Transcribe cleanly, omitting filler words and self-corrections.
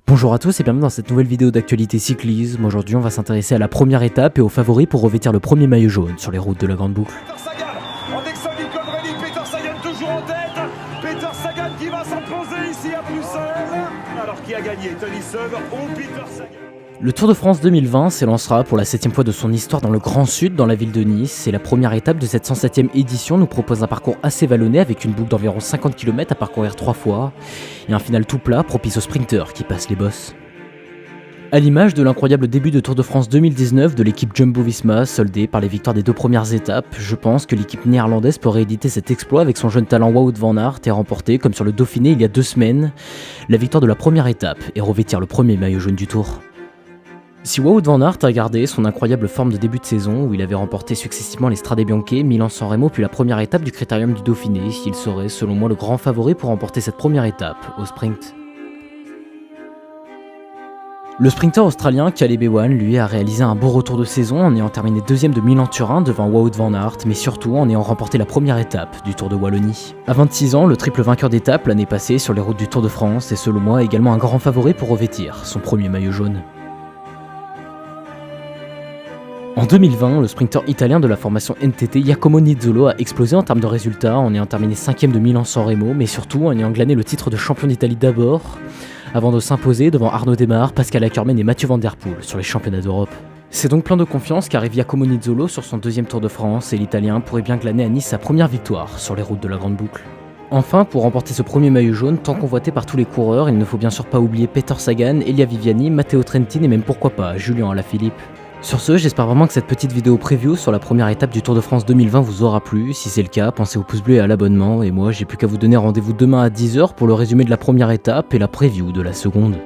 Bonjour à tous et bienvenue dans cette nouvelle vidéo d'actualité cyclisme. Aujourd'hui on va s'intéresser à la première étape et aux favoris pour revêtir le premier maillot jaune sur les routes de la Grande Boucle. Peter Sagan, en Exxon Colbrelli, Peter Sagan toujours en tête. Peter Sagan qui va s'imposer ici à Bruxelles. Alors qui a gagné, Tony Seuve ou Peter Sagan? Le Tour de France 2020 s'élancera pour la 7ème fois de son histoire dans le Grand Sud, dans la ville de Nice. Et la première étape de cette 107ème édition nous propose un parcours assez vallonné avec une boucle d'environ 50 km à parcourir 3 fois. Et un final tout plat propice aux sprinteurs qui passent les bosses. À l'image de l'incroyable début de Tour de France 2019 de l'équipe Jumbo-Visma, soldée par les victoires des 2 premières étapes, je pense que l'équipe néerlandaise peut rééditer cet exploit avec son jeune talent Wout van Aert et remporter, comme sur le Dauphiné il y a 2 semaines, la victoire de la première étape et revêtir le premier maillot jaune du Tour. Si Wout van Aert a gardé son incroyable forme de début de saison où il avait remporté successivement les Strade Bianche, Milan-San Remo puis la première étape du Critérium du Dauphiné, il serait selon moi le grand favori pour remporter cette première étape au sprint. Le sprinter australien Caleb Ewan, lui, a réalisé un beau retour de saison en ayant terminé 2ème de Milan-Turin devant Wout van Aert, mais surtout en ayant remporté la première étape du Tour de Wallonie. À 26 ans, le triple vainqueur d'étape l'année passée sur les routes du Tour de France est selon moi également un grand favori pour revêtir son premier maillot jaune. En 2020, le sprinter italien de la formation NTT Giacomo Nizzolo a explosé en termes de résultats en ayant terminé 5ème de Milan-San Remo, mais surtout en ayant glané le titre de champion d'Italie d'abord, avant de s'imposer devant Arnaud Démare, Pascal Ackermann et Mathieu Van Der Poel sur les championnats d'Europe. C'est donc plein de confiance qu'arrive Giacomo Nizzolo sur son 2ème Tour de France et l'Italien pourrait bien glaner à Nice sa première victoire sur les routes de la Grande Boucle. Enfin, pour remporter ce premier maillot jaune, tant convoité par tous les coureurs, il ne faut bien sûr pas oublier Peter Sagan, Elia Viviani, Matteo Trentin et même pourquoi pas Julien Alaphilippe. Sur ce, j'espère vraiment que cette petite vidéo preview sur la première étape du Tour de France 2020 vous aura plu. Si c'est le cas, pensez au pouce bleu et à l'abonnement. Et moi, j'ai plus qu'à vous donner rendez-vous demain à 10 h pour le résumé de la première étape et la preview de la seconde.